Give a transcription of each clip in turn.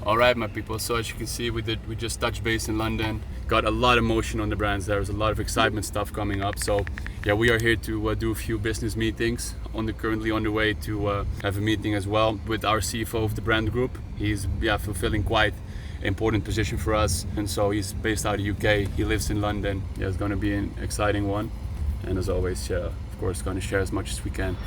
Alright my people, so as you can see we just touched base in London, got a lot of motion on the brands. There's a lot of excitement stuff coming up, so yeah, we are here to do a few business meetings, currently on the way to have a meeting as well with our CFO of the brand group. He's fulfilling quite important position for us, and so he's based out of the UK, he lives in London. Yeah, it's going to be an exciting one, and as always, of course, going to share as much as we can.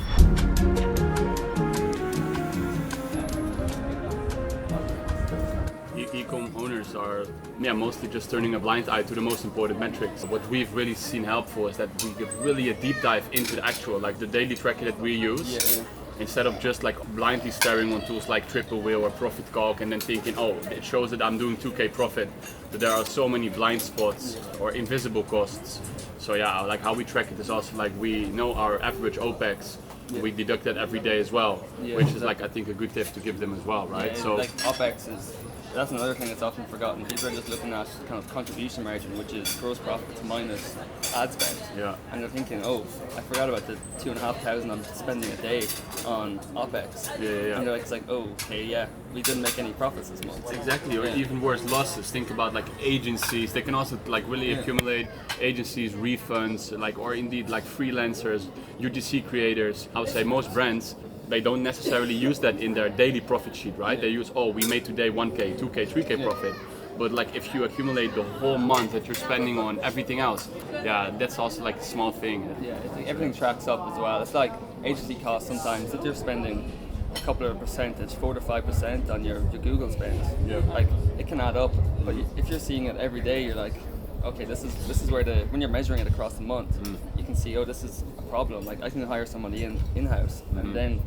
Ecom owners are mostly just turning a blind eye to the most important metrics. What we've really seen helpful is that we get really a deep dive into the actual, like the daily tracker that we use. Yeah. Instead of just like blindly staring on tools like Triple Wheel or Profit Calc and then thinking, oh, it shows that I'm doing 2K profit, but there are so many blind spots or invisible costs. So yeah, like how we track it is also like we know our average OPEX. Yeah. We deduct that every day as well, which is like I think a good tip to give them as well, right? Yeah, so like OPEX that's another thing that's often forgotten. People are just looking at kind of contribution margin, which is gross profits minus ad spend. Yeah. And they're thinking, oh, I forgot about the 2,500 I'm spending a day on OPEX. Yeah. And they're like, it's like, oh, okay, yeah, we didn't make any profits this month. Exactly, or even worse, losses. Think about like agencies. They can also like really accumulate agencies, refunds, like or indeed like freelancers, UGC creators. I would say most brands, they don't necessarily use that in their daily profit sheet, right? They use, oh, we made today 1K, 2K, 3K profit. But like if you accumulate the whole month that you're spending on everything else, that's also like a small thing. Yeah, I think everything tracks up as well. It's like agency costs sometimes. If you're spending a couple of percentage, 4 to 5% on your Google spend, like it can add up. But if you're seeing it every day, you're like, okay, this is where when you're measuring it across the month, you can see, oh, this is a problem. Like I can hire somebody in-house and then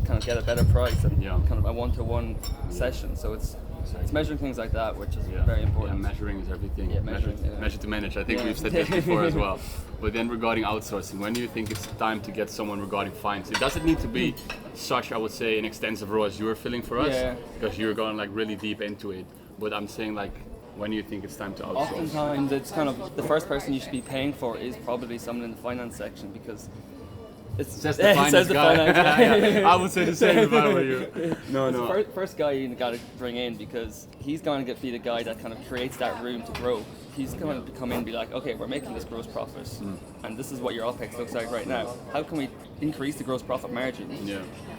kind of get a better price and kind of a one-to-one session. So it's measuring things like that, which is very important. Yeah, measuring is everything. Yeah, measure to manage. I think we've said that before as well. But then regarding outsourcing, when do you think it's time to get someone regarding finance? It doesn't need to be such, I would say, an extensive role as you were filling for us, because you're going like really deep into it. But I'm saying like, when do you think it's time to outsource? Oftentimes it's kind of the first person you should be paying for is probably someone in the finance section, because it says the finance guy. I would say the same if I were you. No. First guy you got to bring in, because he's going to be the guy that kind of creates that room to grow. He's going to come in and be like, okay, we're making this gross profit, and this is what your OPEX looks like right now. How can we increase the gross profit margin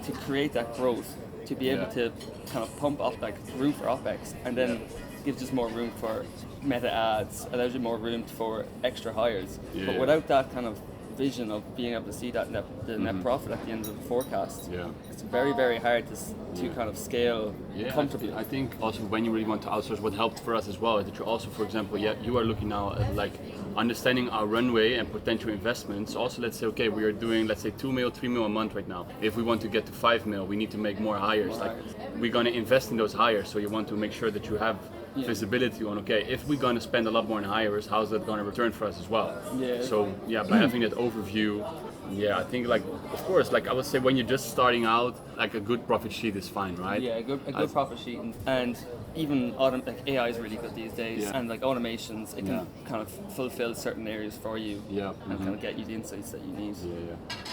to create that growth, to be able to kind of pump up like room for OPEX, and then gives us more room for meta ads, allows you more room for extra hires. But without that kind of vision of being able to see that net profit at the end of the forecast, it's very, very hard to kind of scale comfortably. I think also when you really want to outsource, what helped for us as well is that you also, for example, you are looking now at like understanding our runway and potential investments. Also, let's say, okay, we are doing, let's say 2 mil, 3 mil a month right now. If we want to get to 5 mil, we need to make more hires. We're going to invest in those hires, so you want to make sure that you have visibility on, okay, if we're going to spend a lot more on hires, how's that going to return for us as well? So by having that overview, I think like, of course, like I would say when you're just starting out, like a good profit sheet is fine, right? Yeah, a good profit sheet, and even like AI is really good these days, and like automations, it can kind of fulfill certain areas for you, and kind of get you the insights that you need.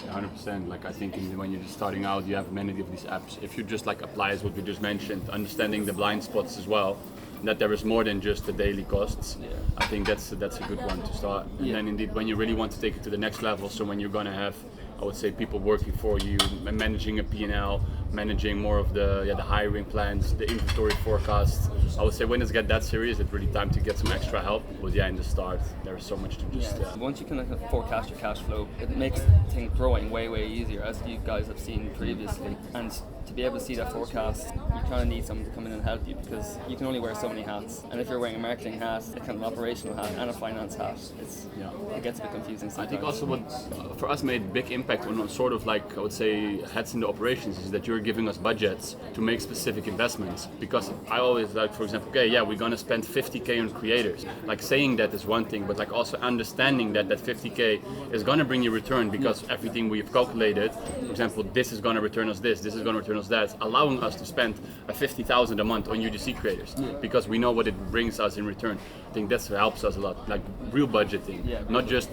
100%. Like I think when you're just starting out, you have many of these apps. If you just like apply as what we just mentioned, understanding the blind spots as well, that there is more than just the daily costs. I think that's a good one to start. And then indeed, when you really want to take it to the next level, so when you're going to have, I would say, people working for you, managing a P&L, managing more of the hiring plans, the inventory forecasts. I would say when it's get that serious, it's really time to get some extra help. But in the start, there's so much to just... Once you can forecast your cash flow, it makes things growing way, way easier, as you guys have seen previously. And to be able to see that forecast, you kind of need someone to come in and help you, because you can only wear so many hats. And if you're wearing a marketing hat, a kind of operational hat, and a finance hat, it gets a bit confusing sometimes. I think also what for us made big impact on sort of like, I would say, hats in the operations is that you're giving us budgets to make specific investments. Because I always like, for example, we're going to spend 50K on creators. Like saying that is one thing, but like also understanding that 50K is going to bring you return, because everything we've calculated, for example, this is going to return us this is going to return us that, allowing us to spend a 50,000 a month on UGC creators, because we know what it brings us in return. I think that helps us a lot, like real budgeting, not just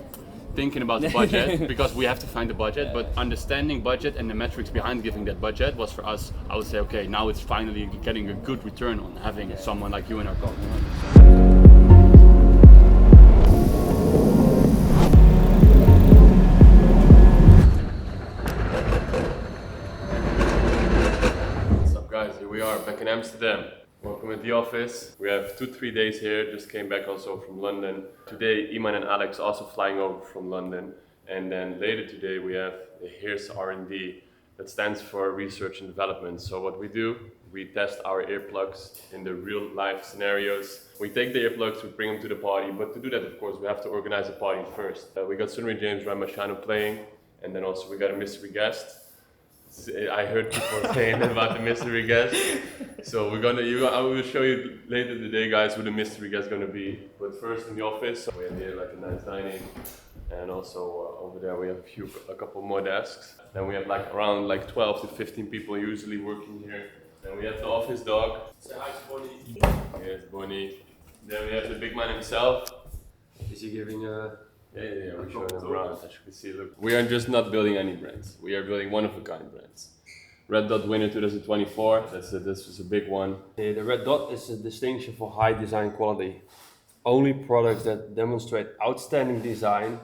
thinking about the budget because we have to find the budget, but understanding budget and the metrics behind giving that budget was for us, I would say, okay, now it's finally getting a good return on having someone like you in our company. Here we are back in Amsterdam. Welcome at the office. We have 2-3 days here, just came back also from London. Today Iman and Alex also flying over from London. And then later today we have the Here's R&D, that stands for Research and Development. So what we do, we test our earplugs in the real life scenarios. We take the earplugs, we bring them to the party, but to do that of course we have to organize a party first. We got Sunny James Ramashano playing, and then also we got a mystery guest. I heard people saying about the mystery guest, so I will show you later today, guys, who the mystery guest is going to be. But first in the office, we have here like a nice dining, and also over there we have a couple more desks. Then we have like around like 12 to 15 people usually working here. Then we have the office dog. Say hi to Bonnie. Here's Bonnie. Then we have the big man himself. Is he giving a? Yeah, we're showing them around, as you can see. Look, we are just not building any brands. We are building one-of-a-kind brands. Red Dot winner 2024, this was a big one. The Red Dot is a distinction for high design quality. Only products that demonstrate outstanding design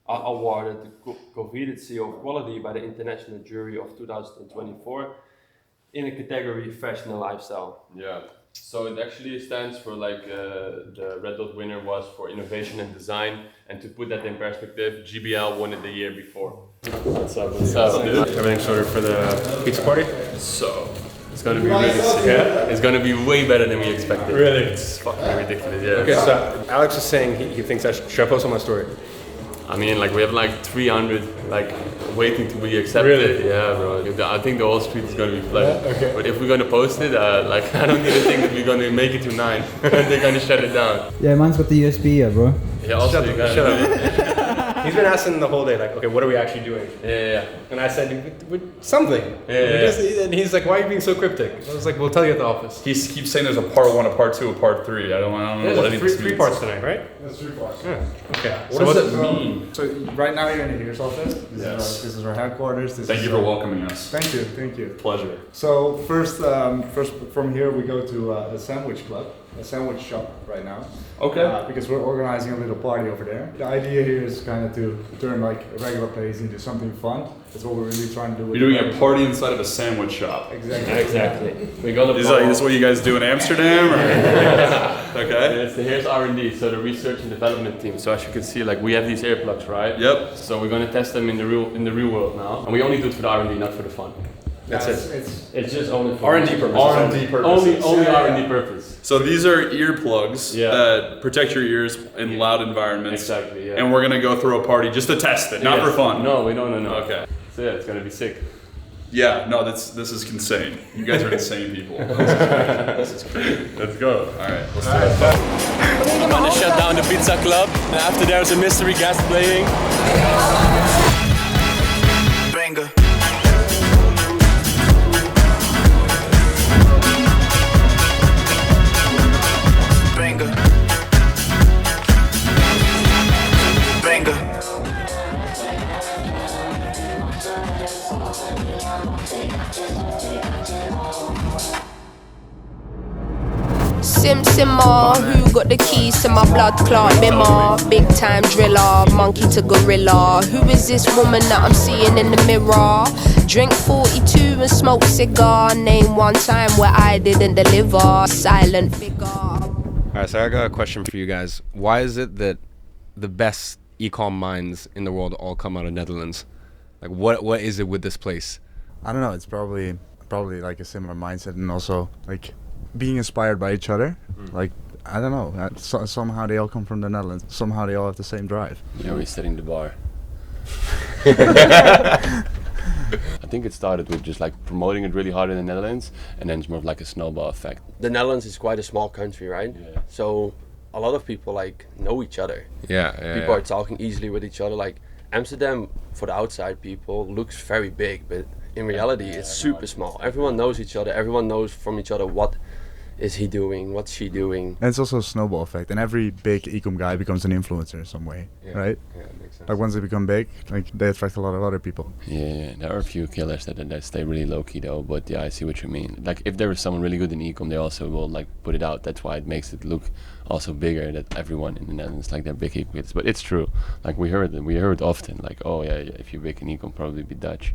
are awarded the coveted seal of quality by the International Jury of 2024 in a category Fashion and Lifestyle. Yeah. So it actually stands for like the Red Dot winner was for innovation and design, and to put that in perspective, GBL won it the year before. What's up? What's up? Everything's sorted for the pizza party? So it's gonna be really sick. Yeah? It's gonna be way better than we expected. Really? It's fucking ridiculous. Yeah. Okay, so Alex is saying he thinks should I post on my story? I mean, like we have like 300 like waiting to be accepted. Really? Yeah, bro. I think the whole street is gonna be flooded. Yeah? Okay. But if we're gonna post it, like I don't even think that we're gonna make it to 9. They're gonna shut it down. Yeah, mine's got the USB here, bro. Yeah, also you guys. Shut up. He's been asking the whole day, like, okay, what are we actually doing? Yeah. And I said, something. And he's like, why are you being so cryptic? I was like, we'll tell you at the office. He keeps saying there's a part 1, a part 2, a part 3. I don't know what any of this means. Three parts tonight, right? There's 3 parts. Yeah. Okay. What does that mean? So right now you're in the Here's office. Yes. This is our headquarters. Thank you for welcoming us. Thank you, thank you. Pleasure. So first from here we go to a sandwich club, a sandwich shop right now. Okay. Because we're organizing a little party over there. The idea here is kind of to turn like a regular place into something fun. That's what we're really trying to do. You're doing a party inside of a sandwich shop. Exactly. We got Is this what you guys do in Amsterdam? Or? Okay. It's the Here's R&D, so the research and development team. So as you can see, like we have these earplugs, right? Yep. So we're gonna test them in the real world now, and we only do it for the R&D, not for the fun. That's it. It's just only for R&D purposes. R&D purposes. Only R&D purpose. So these are earplugs Yeah. that protect your ears in loud environments. Exactly, yeah. And we're gonna go through a party just to test it, not Yes. for fun. No. Okay. So yeah, it's gonna be sick. Yeah, no, this is insane. You guys are insane people. This is crazy. Let's go. All right, let's do it. I'm gonna shut down the pizza club, and after there's a mystery guest playing. Banger. Banger. Banger. Simmer, who got the keys to my blood clot bimmer? Big time driller, monkey to gorilla. Who is this woman that I'm seeing in the mirror? Drink 42 and smoke cigar. Name one time where I didn't deliver. Silent figure. Alright, so I got a question for you guys. Why is it that the best ecom minds in the world all come out of Netherlands? Like what is it with this place? I don't know, it's probably like a similar mindset, and also like being inspired by each other. Like, I don't know, somehow they all come from the Netherlands, somehow they all have the same drive. Yeah, we're setting the bar. I think it started with just like promoting it really hard in the Netherlands, and then it's more of like a snowball effect. The Netherlands is quite a small country, right? Yeah. So a lot of people like know each other. People are talking easily with each other. Like Amsterdam, for the outside people, looks very big, but in reality it's super small. Everyone knows each other, everyone knows from each other what is he doing? What's she doing? And it's also a snowball effect, and every big ecom guy becomes an influencer in some way, right? Yeah, it makes sense. Like once they become big, like they attract a lot of other people. Yeah, there are a few killers that stay really low key though. But yeah, I see what you mean. Like if there is someone really good in ecom, they also will like put it out. That's why it makes it look also bigger. That everyone in the Netherlands like they're big ecom. But it's true. Like we heard often. Like oh yeah, if you're big in ecom, probably be Dutch.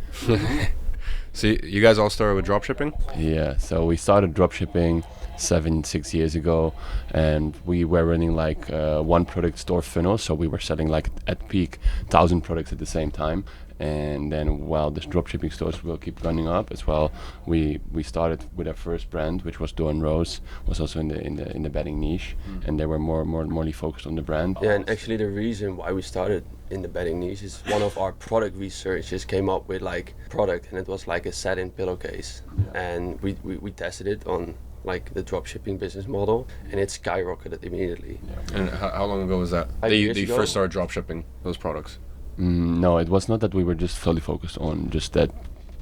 So you guys all started with dropshipping? Yeah, so we started dropshipping 6 years ago, and we were running like one product store funnel. So we were selling like at peak 1,000 products at the same time. And then while the dropshipping stores will keep running up as well, we started with our first brand, which was Dawn Rose, was also in the bedding niche, and they were morely focused on the brand. Yeah, and actually the reason why we started in the bedding niche is one of our product researchers came up with like product, and it was like a satin pillowcase, and we tested it on like the dropshipping business model, and it skyrocketed immediately. And how long ago was that? 5 years ago. First started dropshipping those products? No, it was not that we were just fully focused on just that.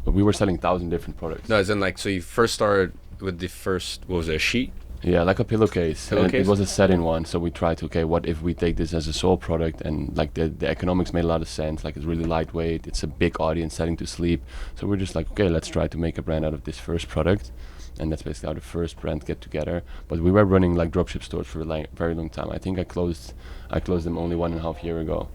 We were selling 1,000 different products. No, as in like, so you first started with the first, what was it, a sheet? Yeah, like a pillowcase. And Pillowcase? it was a satin one, so we tried to, okay, what if we take this as a sole product, and like the economics made a lot of sense. Like it's really lightweight, it's a big audience setting to sleep. So we're just like, okay, let's try to make a brand out of this first product. And that's basically how the first brand get together. But we were running like dropship stores for a very long time. I think I closed them only 1.5 years ago,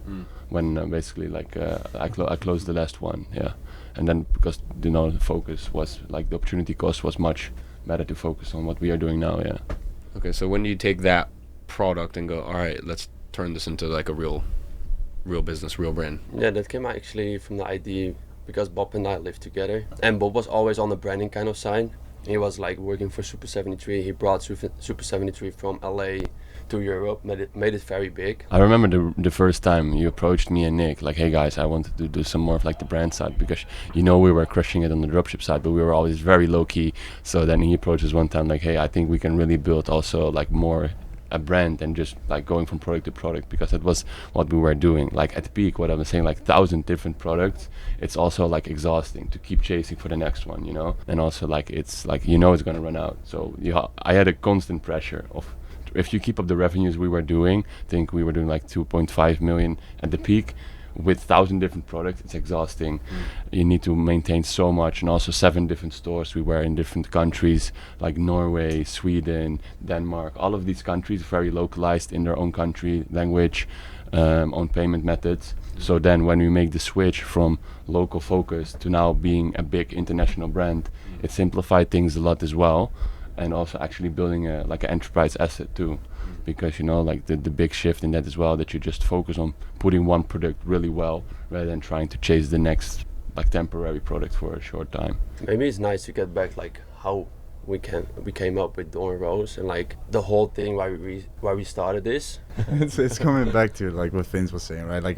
when basically like I closed the last one. Yeah, and then because the focus was like the opportunity cost was much better to focus on what we are doing now. Yeah. Okay, so when do you take that product and go, all right, let's turn this into like a real business, real brand? Yeah, that came actually from the idea because Bob and I lived together, and Bob was always on the branding kind of side. He was like working for Super 73. He brought Super 73 from LA to Europe, made it very big. I remember the first time you approached me and Nick, like, hey guys, I wanted to do some more of like the brand side, because we were crushing it on the dropship side, but we were always very low key. So then he approached us one time like, hey, I think we can really build also like more a brand and just like going from product to product, because that was what we were doing. Like at the peak, what I was saying, like 1,000 different products, it's also like exhausting to keep chasing for the next one, and also like it's like it's gonna run out. So I had a constant pressure of, if you keep up the revenues we were doing, I think we were doing like 2.5 million at the peak with 1,000 different products. It's exhausting. You need to maintain so much, and also 7 different stores. We were in different countries like Norway, Sweden, Denmark, all of these countries very localized in their own country language, own payment methods. So then when we make the switch from local focus to now being a big international brand, it simplified things a lot as well, and also actually building like an enterprise asset too. Because like the big shift in that as well, that you just focus on putting one product really well rather than trying to chase the next like temporary product for a short time. Maybe it's nice to get back like how we came up with Dawn Rose and like the whole thing why we started this. it's coming back to like what Vince was saying, right? Like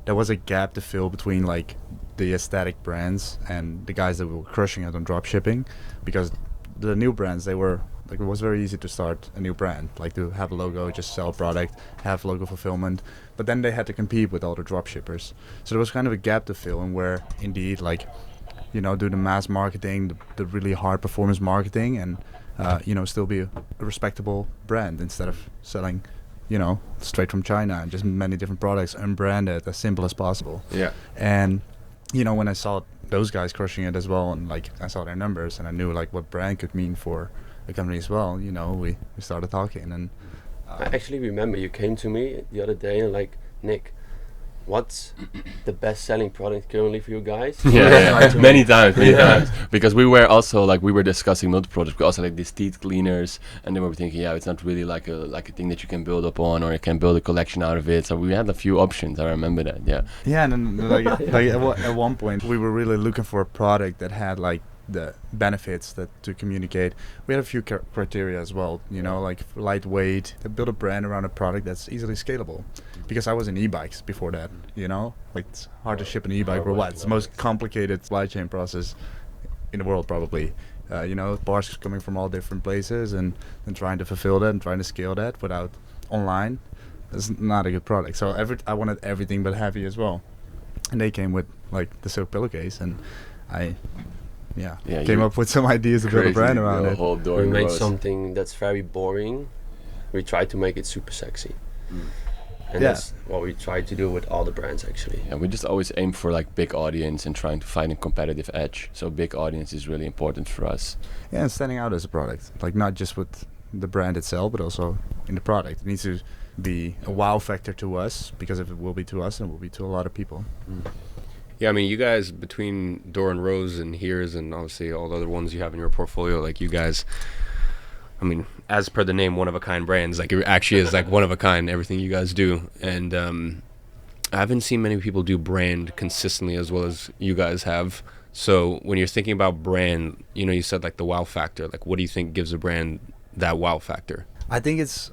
there was a gap to fill between like the aesthetic brands and the guys that were crushing it on dropshipping, because the new brands, they were like, it was very easy to start a new brand, like to have a logo, just sell product, have logo fulfillment, but then they had to compete with all the dropshippers. So there was kind of a gap to fill, and where indeed like do the mass marketing, the really hard performance marketing, and still be a respectable brand instead of selling straight from China and just many different products, unbranded, as simple as possible. Yeah. And when I saw those guys crushing it as well, and like I saw their numbers, and I knew like what brand could mean for the company as well, we started talking. And I actually remember you came to me the other day and like, Nick, what's the best selling product currently for you guys? Yeah. many times, because we were discussing multiple products. We also like these teeth cleaners, and then we were thinking, it's not really like a thing that you can build upon, or you can build a collection out of it. So we had a few options. I remember that. And then like at one point we were really looking for a product that had like the benefits that to communicate. We had a few criteria as well, like lightweight, to build a brand around a product that's easily scalable. Because I was in e-bikes before that, like it's hard to ship an e-bike, or it's the most complicated supply chain process in the world probably. Parts coming from all different places, and trying to fulfill that and trying to scale that without online is not a good product. So I wanted everything but heavy as well, and they came with like the silk pillowcase, and I Yeah, came you- up with some ideas to build a brand around the it. whole door We and made rose. something that's very boring. We try to make it super sexy. And Yeah. that's what we try to do with all the brands actually. Yeah, we just always aim for like big audience and trying to find a competitive edge. So big audience is really important for us. Yeah, and standing out as a product, like not just with the brand itself, but also in the product. It needs to be a wow factor to us, because if it will be to us, it will be to a lot of people. Yeah, I mean, you guys between Door and Rose and Here's and obviously all the other ones you have in your portfolio, like you guys, I mean, as per the name, one of a kind brands. Like it actually is like one of a kind. Everything you guys do, and I haven't seen many people do brand consistently as well as you guys have. So when you're thinking about brand, you know, you said like the wow factor. Like, what do you think gives a brand that wow factor? I think it's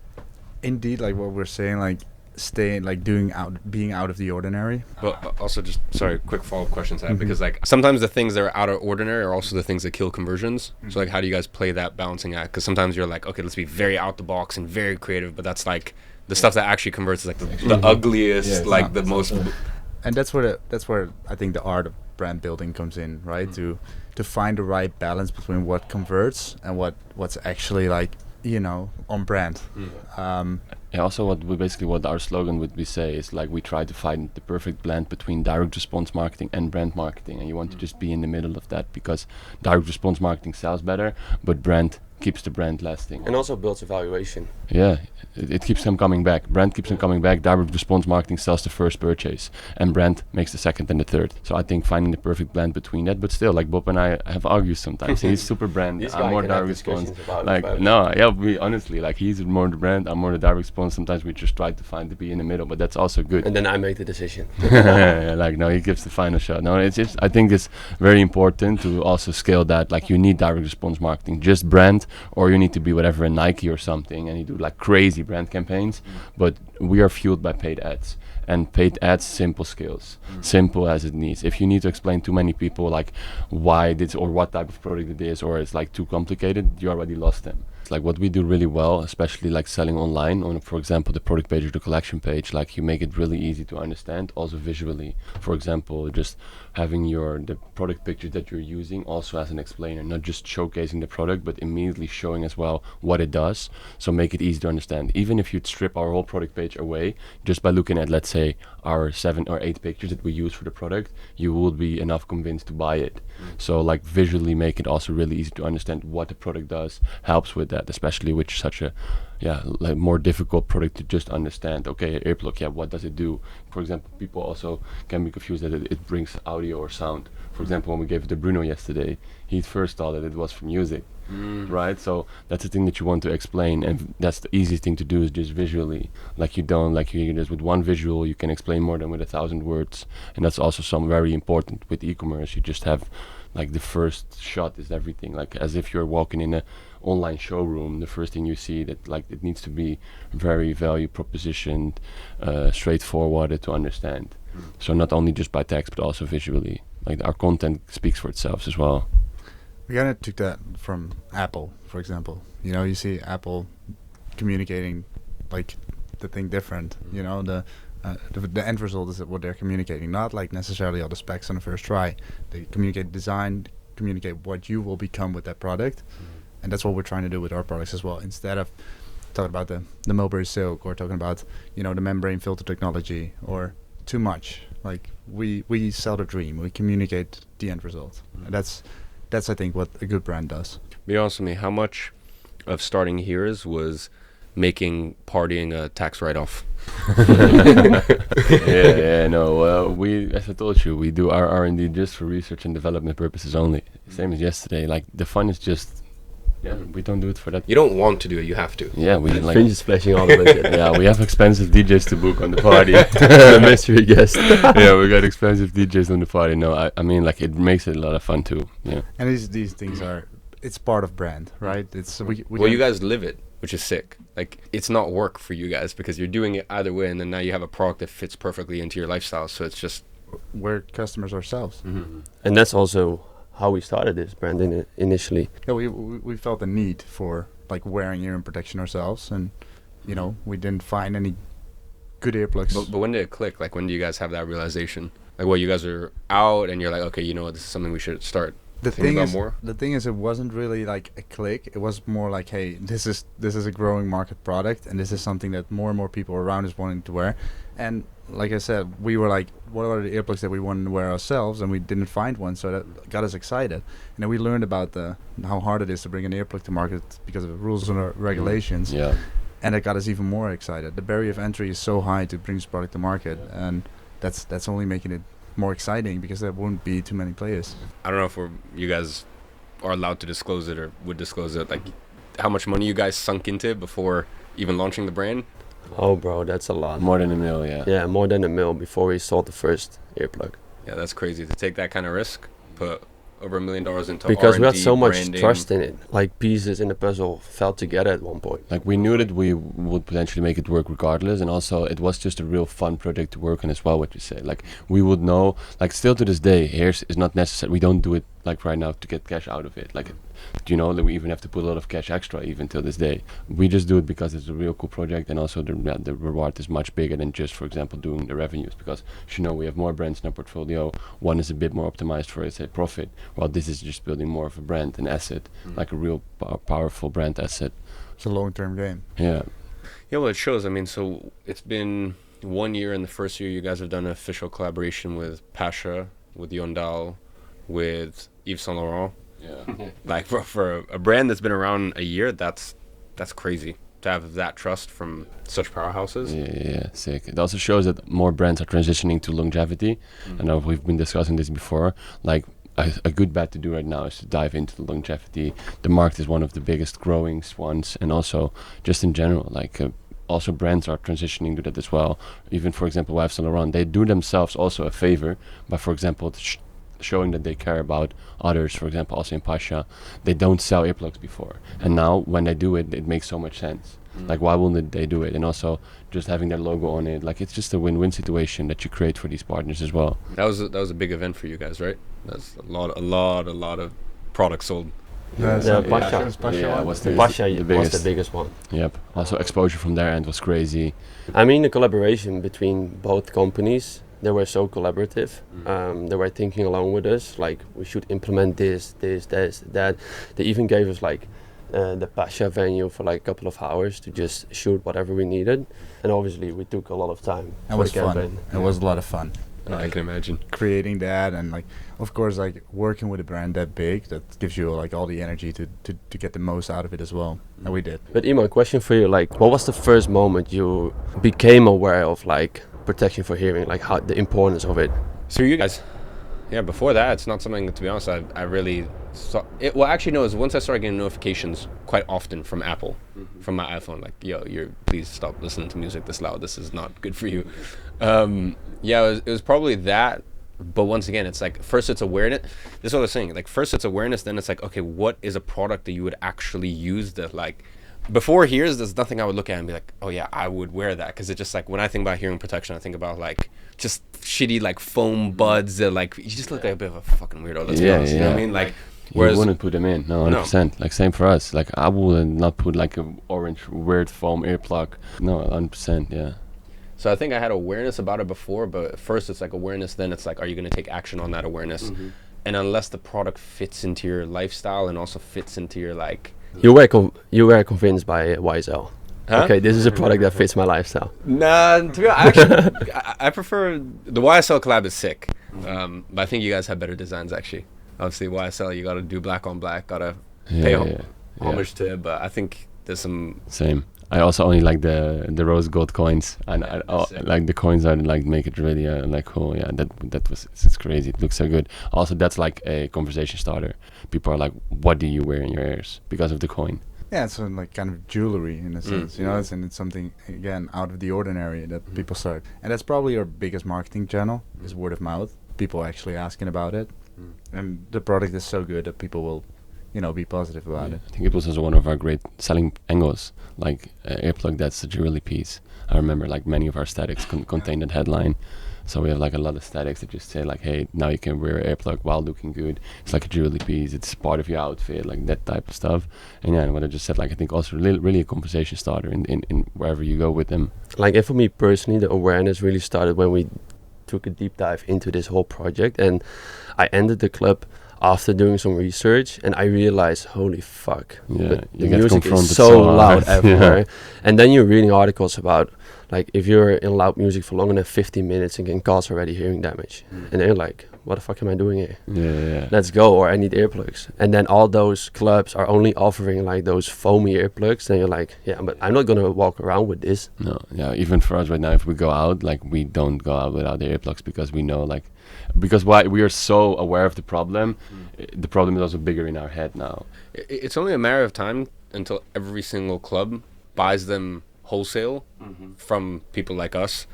indeed like what we're saying, like being out of the ordinary. But also, just sorry, quick follow-up question to that, because like sometimes the things that are out of ordinary are also the things that kill conversions. So like, how do you guys play that balancing act? Because sometimes you're like, okay, let's be very out the box and very creative, but that's like the stuff that actually converts is like the ugliest, like the most. And that's where I think the art of brand building comes in, right? To find the right balance between what converts and what's actually like, you know, on brand. Yeah, also what our slogan would be say is like, we try to find the perfect blend between direct response marketing and brand marketing, and you want to just be in the middle of that, because direct response marketing sells better, but brand keeps the brand lasting. And also builds evaluation. Yeah, it keeps them coming back. Brand keeps them coming back. Direct response marketing sells the first purchase, and brand makes the second and the third. So I think finding the perfect blend between that, but still, like Bob and I have argued sometimes. He's super brand, This I'm guy more can have direct response. discussions about Like it. no, yeah, we honestly, like, he's more the brand, I'm more the direct response. Sometimes we just try to find to be in the middle, but that's also good. And then I make the decision. Like no, he gives the final shot. No, it's just, I think it's very important to also scale that. Like, you need direct response marketing, just brand, or you need to be whatever a Nike or something, and you do like crazy brand campaigns. But we are fueled by paid ads, and paid ads, simple skills, simple as it needs. If you need to explain to many people like why this or what type of product it is, or it's like too complicated, you already lost them. Like what we do really well, especially like selling online on, for example, the product page or the collection page, like you make it really easy to understand, also visually. For example, just having the product picture that you're using also as an explainer, not just showcasing the product, but immediately showing as well what it does. So make it easy to understand. Even if you'd strip our whole product page away, just by looking at, let's say, our 7 or 8 pictures that we use for the product, you would be enough convinced to buy it. So like visually make it also really easy to understand what the product does, helps with that, especially with such a like more difficult product to just understand. Okay, earplug, yeah, what does it do? For example, people also can be confused that it brings audio or sound. For example, when we gave it to Bruno yesterday, he first thought that it was for music, right? So that's the thing that you want to explain, and that's the easiest thing to do, is just visually. Like you just with one visual you can explain more than with 1,000 words, and that's also some very important with e-commerce. You just have like the first shot is everything. Like as if you're walking in a online showroom, the first thing you see, that like it needs to be very value propositioned, straightforward to understand. So not only just by text but also visually. Like our content speaks for itself as well. We kind of took that from Apple, for example. You know, you see Apple communicating like the thing different. You know, the end result is what they're communicating, not like necessarily all the specs on the first try. They communicate design, communicate what you will become with that product, and that's what we're trying to do with our products as well. Instead of talking about the mulberry silk, or talking about, you know, the membrane filter technology, or too much. Like we sell the dream. We communicate the end result. And that's I think what a good brand does. Be honest with me, how much of starting Here's was making partying a tax write-off? We, as I told you, we do our R&D just for research and development purposes only. Same as yesterday. Like the fun is just, we don't do it for that. You don't want to do it, you have to. Yeah, we like. Fringe is splashing all the budget. Yeah, we have expensive DJs to book on the party. The mystery guest. Yeah, we got expensive DJs on the party. No, I mean, like, it makes it a lot of fun too. Yeah. And these things it's part of brand, right? It's well, you guys live it, which is sick. Like, it's not work for you guys because you're doing it either way, and then now you have a product that fits perfectly into your lifestyle. So it's just, we're customers ourselves. And that's also how we started this brand initially. Yeah, we felt the need for like wearing ear protection ourselves, and you know, we didn't find any good earplugs. but when did it click? Like, when do you guys have that realization? Like, well, you guys are out and you're like, okay, you know what, this is something we should start. The Think thing about is, more? the thing is, it wasn't really like a click. It was more like, hey, this is a growing market product, and this is something that more and more people around us wanting to wear. And like I said, we were like, what are the earplugs that we wanted to wear ourselves, and we didn't find one, so that got us excited. And then we learned about how hard it is to bring an earplug to market because of the rules and regulations. Yeah. And it got us even more excited. The barrier of entry is so high to bring this product to market, and that's only making it more exciting because there won't be too many players. I don't know if you guys are allowed to disclose it or would disclose it. Like, how much money you guys sunk into it before even launching the brand? Oh, bro, that's a lot. More than $1 million, yeah. Yeah, more than $1 million before we sold the first earplug. Yeah, that's crazy to take that kind of risk. Put over $1 million into because we had R&D, so much branding. trust in it. Like pieces in the puzzle fell together at one point. Like we knew that we would potentially make it work regardless, and also it was just a real fun project to work on as well. What you say, like we would know, like still to this day, hairs is not necessary. We don't do it like right now to get cash out of it. Like, you know, that we even have to put a lot of cash extra even till this day. We just do it because it's a real cool project, and also the reward is much bigger than just, for example, doing the revenues. Because you know we have more brands in our portfolio. One is a bit more optimized for its profit, while this is just building more of a brand, an asset, like a real powerful brand asset. It's a long-term game. Yeah. Yeah, well, it shows. I mean, so it's been 1 year. In the first year, you guys have done an official collaboration with Pasha, with Yondal, with Yves Saint Laurent. Yeah. Like for a brand that's been around a year, that's crazy to have that trust from such powerhouses. Yeah, sick. It also shows that more brands are transitioning to longevity. I know we've been discussing this before. Like a good bet to do right now is to dive into the longevity. The market is one of the biggest growing ones, and also just in general, like also brands are transitioning to that as well. Even for example, Yves Saint Laurent, they do themselves also a favor by, for example, showing that they care about others. For example, also in Pasha, they don't sell earplugs before, and now when they do it, it makes so much sense. Like, why wouldn't they do it? And also just having their logo on it, like it's just a win-win situation that you create for these partners as well. That was a big event for you guys, right? That's a lot of products sold. The Yeah, was the Pasha was biggest. the biggest one. Yep. Also exposure from their end was crazy. I mean, the collaboration between both companies, they were so collaborative. They were thinking along with us, like we should implement this, that. They even gave us like the Pasha venue for like a couple of hours to just shoot whatever we needed. And obviously we took a lot of time. It was fun. It was a lot of fun. I can imagine. Creating that, and like, of course, like working with a brand that big, that gives you like all the energy to get the most out of it as well. And we did. But Iman, question for you, like what was the first moment you became aware of like protection for hearing, like how the importance of it? So you guys, yeah, before that, it's not something, to be honest, I really saw it. Well, actually, no, it was once I started getting notifications quite often from Apple, from my iPhone, like, yo, please stop listening to music this loud. This is not good for you. Yeah, it was probably that. But once again, it's like, first it's awareness. This is what I was saying. Like, first it's awareness, then it's like, okay, what is a product that you would actually use that, like, before hears, there's nothing I would look at and be like, oh yeah, I would wear that. Because it's just like, when I think about hearing protection, I think about like just shitty like foam buds that like, you just look like a bit of a fucking weirdo. Let's be honest, you know what I mean? Like, Whereas, you wouldn't put them in, no, 100%. Like, same for us. Like, I would not put like a orange weird foam earplug. No, 100%, yeah. So I think I had awareness about it before, but first it's like awareness, then it's like, are you going to take action on that awareness? And unless the product fits into your lifestyle and also fits into your like... You were convinced by YSL. Huh? Okay, this is a product that fits my lifestyle. Nah, to be honest, actually, I prefer... The YSL collab is sick, but I think you guys have better designs, actually. Obviously, YSL, you got to do black on black, got to pay homage to it, but I think there's some... Same. I also only like the rose gold coins, and I like the coins are like make it really like cool. Yeah, that was it's crazy. It looks so good. Also, that's like a conversation starter. People are like, "What do you wear in your ears?" Because of the coin. Yeah, it's like kind of jewelry in a sense, you know. It's something again out of the ordinary that people start, and that's probably our biggest marketing channel is word of mouth. People actually asking about it, and the product is so good that people will, you know, be positive about it. I think it was also one of our great selling angles, like earplug that's a jewelry piece. I remember like many of our statics contain that headline. So we have like a lot of statics that just say like, hey, now you can wear an earplug while looking good. It's like a jewelry piece. It's part of your outfit, like that type of stuff. And yeah, and what I just said, like I think also really a conversation starter in wherever you go with them. Like, and for me personally, the awareness really started when we took a deep dive into this whole project, and I ended the club after doing some research, and I realized, holy fuck, Yeah, but you the get music confronted is so so loud hard. everywhere. Yeah. And then you're reading articles about, like, if you're in loud music for longer than 15 minutes, it can cause already hearing damage. And they're like, what the fuck am I doing here? Yeah. Let's go, or I need earplugs. And then all those clubs are only offering like those foamy earplugs. Then you're like, yeah, but I'm not gonna walk around with this. No, yeah. Even for us right now, if we go out, like we don't go out without the earplugs because we know, like, because why we are so aware of the problem. The problem is also bigger in our head now. It's only a matter of time until every single club buys them wholesale from people like us,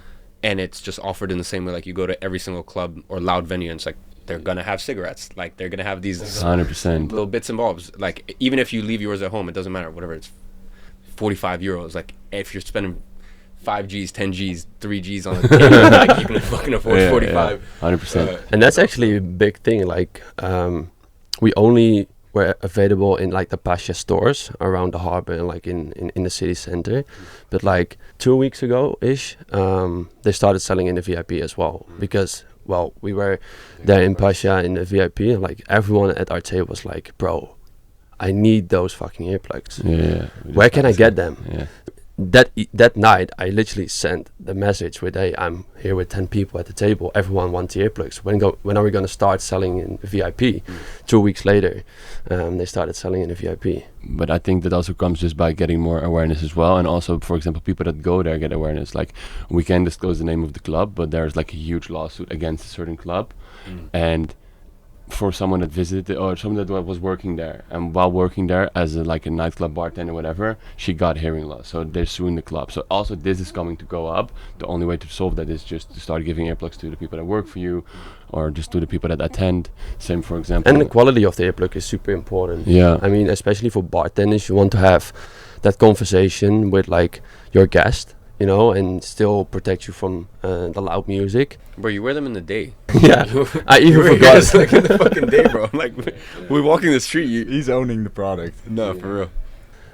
and it's just offered in the same way. Like you go to every single club or loud venue, and it's like they're gonna have cigarettes. Like they're gonna have these 100%. little bits and bobs. Like even if you leave yours at home, it doesn't matter. Whatever, it's 45 euros. Like if you're spending 5 Gs, 10 Gs, 3 Gs on it, like you can fucking afford 45. 100%. And that's actually a big thing. Like we only were available in like the Pasha stores around the harbor and like in the city center. But like 2 weeks ago ish, they started selling in the VIP as well, because well, we were there in Pasha in the VIP, and like everyone at our table was like, bro, I need those fucking earplugs. Yeah. Where can I get them? Yeah. That night I literally sent the message with, hey, I'm here with 10 people at the table, everyone wants earplugs, when are we going to start selling in VIP? 2 weeks later they started selling in the VIP. But I think that also comes just by getting more awareness as well, and also, for example, people that go there get awareness. Like we can disclose the name of the club, but there's like a huge lawsuit against a certain club, and for someone that visited or someone that was working there, and while working there as like a nightclub bartender or whatever, she got hearing loss, so they're suing the club. So also this is coming to go up. The only way to solve that is just to start giving earplugs to the people that work for you, or just to the people that attend. Same, for example. And the quality of the earplug is super important. Yeah. I mean, especially for bartenders, you want to have that conversation with like your guest, you know, and still protect you from the loud music. Bro, you wear them in the day. Yeah, I even forgot. It's like in the fucking day, bro. Like we're walking the street. He's owning the product. No, for real.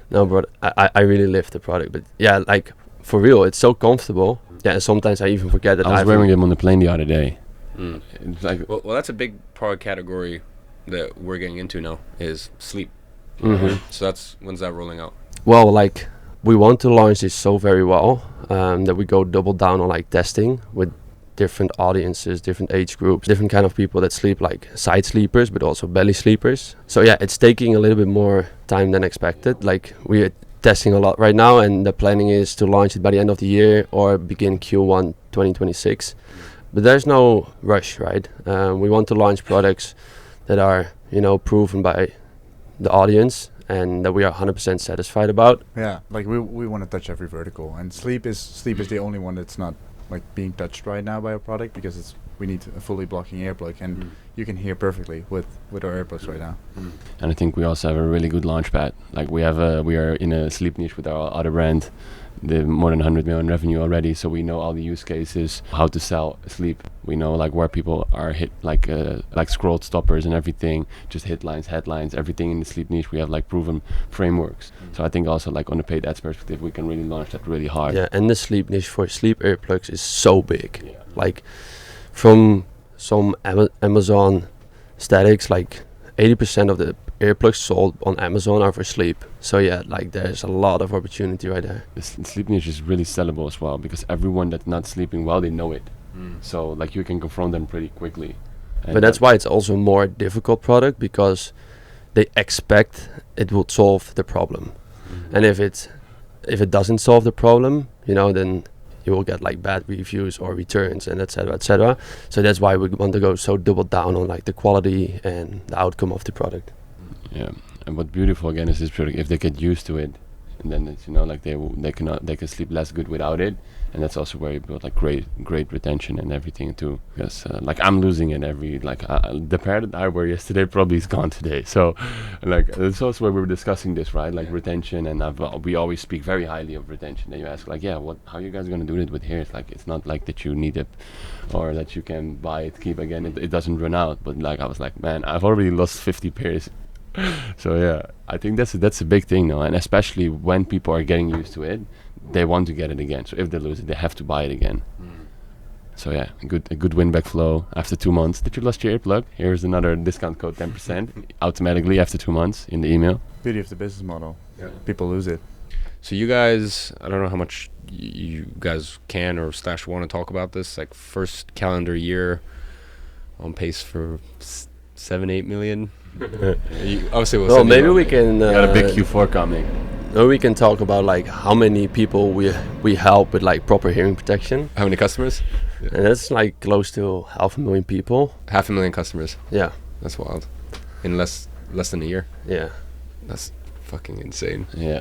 No, bro, I really live the product. But yeah, like for real, it's so comfortable. Yeah, and sometimes I even forget that I was wearing them on the plane the other day. It's like, Well, that's a big product category that we're getting into now, is sleep. So that's, when's that rolling out? Well, like we want to launch this so very well that we go double down on like testing with different audiences, different age groups, different kind of people that sleep, like side sleepers, but also belly sleepers. So yeah, it's taking a little bit more time than expected. Like we are testing a lot right now, and the planning is to launch it by the end of the year or begin Q1 2026. But there's no rush, right? We want to launch products that are, you know, proven by the audience and that we are 100% satisfied about. Yeah, like we want to touch every vertical, and sleep is the only one that's not like being touched right now by a product, because we need a fully blocking earplug, and you can hear perfectly with our earplugs right now. and I think we also have a really good launch pad. Like we are in a sleep niche with our other brand, the more than 100 million revenue already. So we know all the use cases, how to sell sleep. We know like where people are hit, like scroll stoppers and everything, just hit lines, headlines, everything in the sleep niche. We have like proven frameworks. So I think also like on the paid ads perspective, we can really launch that really hard. Yeah, and the sleep niche for sleep earplugs is so big. Like from some Amazon statics, like 80% of the earplugs sold on Amazon are for sleep. So yeah, like there's a lot of opportunity right there. The sleep niche is really sellable as well, because everyone that's not sleeping well, they know it. So like you can confront them pretty quickly. And But that's why it's also a more difficult product, because they expect it will solve the problem. And if it doesn't solve the problem, you know, then you will get like bad reviews or returns and etc. etc. So that's why we want to go so double down on like the quality and the outcome of the product. Yeah, and what's beautiful again is this product. If they get used to it, and then it's, you know, like they can sleep less good without it, and that's also where you build like great retention and everything too. Because like I'm losing it every the pair that I wore yesterday probably is gone today. So like that's also where we were discussing this, right? Like retention, and we always speak very highly of retention. Then you ask like, yeah, how you guys gonna do it with here? It's like it's not like that you need it, or that you can buy it, keep again. It doesn't run out. But like I was like, man, I've already lost 50 pairs. So yeah, I think that's a big thing now, and especially when people are getting used to it, they want to get it again. So if they lose it, they have to buy it again. So yeah, a good win back flow after 2 months. Did you lost your earplug? Here's another discount code 10% automatically after 2 months in the email. Beauty of the business model. Yeah. People lose it. So you guys, I don't know how much you guys can or / want to talk about this. Like first calendar year, on pace for 7-8 million. Obviously, well, maybe we can. You got a big Q4 coming. Maybe we can talk about like how many people we help with like proper hearing protection. How many customers? Yeah. And that's like close to 500,000 people. 500,000 customers. Yeah, that's wild. In less than a year. Yeah, that's fucking insane. Yeah.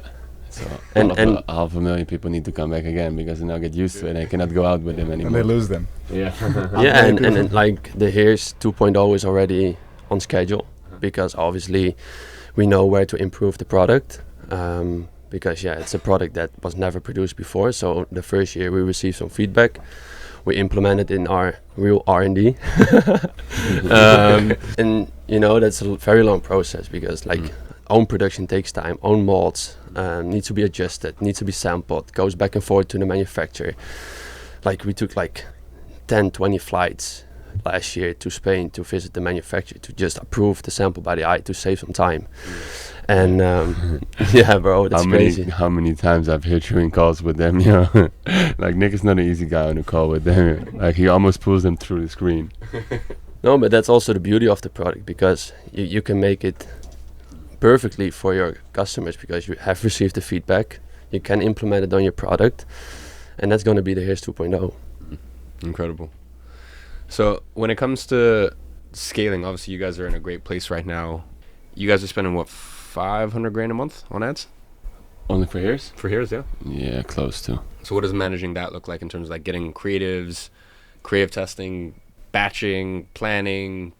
So and 500,000 people need to come back again because they now get used to it and they cannot go out with them anymore. And they lose them. Yeah. Yeah, and like the Hears 2.0 is already on schedule because obviously we know where to improve the product. Because yeah, it's a product that was never produced before. So the first year we received some feedback. We implemented in our real R&D. And you know, that's a very long process because like own production takes time, own molds needs to be adjusted, needs to be sampled, goes back and forth to the manufacturer. Like we took like 10-20 flights last year to Spain to visit the manufacturer to just approve the sample by the eye to save some time. And yeah, bro, that's crazy. How many times I've hit you in calls with them, you know? Like Nick is not an easy guy on a call with them. Like he almost pulls them through the screen. No, but that's also the beauty of the product because you can make it perfectly for your customers because you have received the feedback. You can implement it on your product, and that's going to be the Hears 2.0. Incredible. So when it comes to scaling, obviously you guys are in a great place right now. You guys are spending what, 500 grand a month on ads? Only for Hears? For Hears, yeah. Yeah, close to. So what does managing that look like in terms of like getting creatives, creative testing, batching, planning,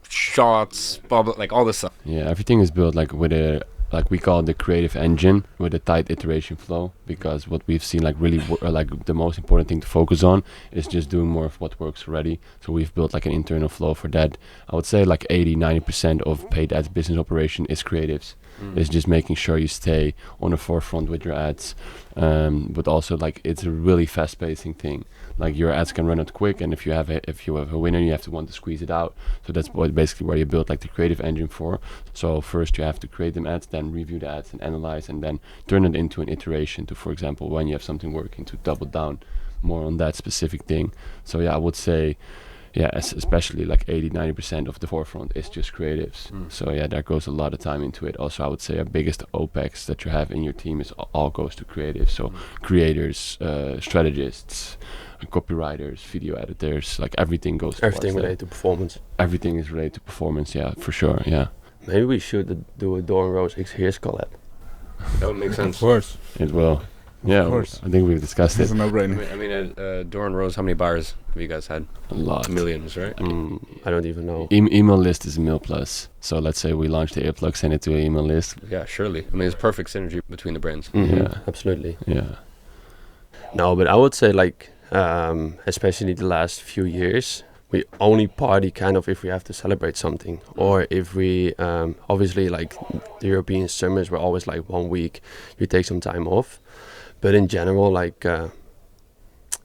shots, blah, blah, like all this stuff? Yeah, everything is built like with a, like we call it the creative engine with a tight iteration flow, because what we've seen like really like the most important thing to focus on is just doing more of what works already. So we've built like an internal flow for that. I would say like 80-90% of paid ads business operation is creatives. It's just making sure you stay on the forefront with your ads, but also like it's a really fast-pacing thing. Like your ads can run out quick, and if you have a winner, you have to want to squeeze it out. So that's basically where you build like the creative engine for. So first you have to create them ads, then review the ads and analyze, and then turn it into an iteration to, for example, when you have something working, to double down more on that specific thing. So yeah, I would say, yeah, especially like 80-90% of the forefront is just creatives. So yeah, there goes a lot of time into it. Also, I would say our biggest OPEX that you have in your team is all goes to creatives. So creators, strategists, copywriters, video editors, like everything goes. Everything related to performance. Everything is related to performance. Yeah, for sure. Yeah. Maybe we should do a Door and Rose X Hears collab. That would make sense. Of course. It will. Yeah, of course. I think we've discussed It's it. a no-brainer. I mean, Door and Rose, how many buyers have you guys had? A lot. Millions, right? I don't even know. Email list is a mil plus. So let's say we launch the earplug, send it to an email list. Yeah, surely. I mean, it's perfect synergy between the brands. Yeah, absolutely. Yeah. No, but I would say like, especially the last few years, we only party kind of if we have to celebrate something, or if we obviously like the European summers were always like 1 week, you take some time off. But in general, like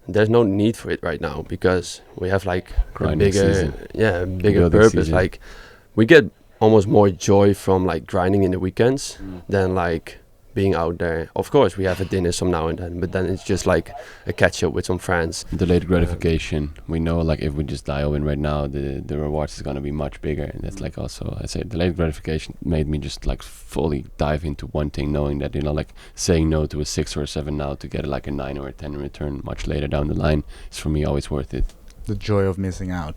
there's no need for it right now because we have like a bigger purpose. Season. Like we get almost more joy from like grinding in the weekends than like being out there. Of course, we have a dinner some now and then, but then it's just like a catch up with some friends. Delayed gratification. We know like if we just dial in right now, the rewards is gonna be much bigger, and that's like also I say delayed gratification made me just like fully dive into one thing, knowing that like saying no to a 6 or a 7 now to get like a 9 or a 10 in return much later down the line is for me always worth it. The joy of missing out.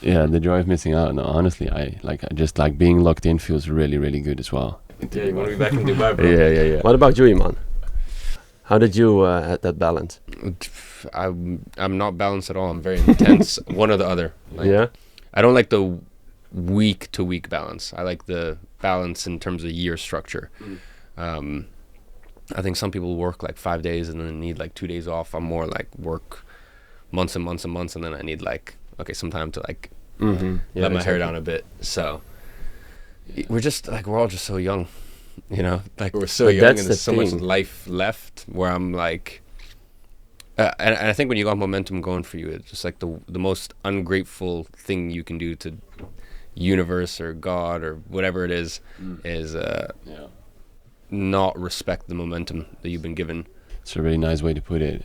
Yeah, the joy of missing out. No, honestly, I just like being locked in feels really really good as well. Yeah, you want to be back in Dubai, bro? Yeah. What about you, Iman? How did you have that balance? I'm not balanced at all. I'm very intense. One or the other. Like, yeah. I don't like the week to week balance. I like the balance in terms of year structure. I think some people work like 5 days and then need like 2 days off. I'm more like work months and months and months, and then I need like some time to like let my hair down a bit. So we're all just so young, you know, like we're so young and there's so much life left where I'm like, And I think when you got momentum going for you, it's just like the most ungrateful thing you can do to universe or God or whatever it is not respect the momentum that you've been given. It's a really nice way to put it.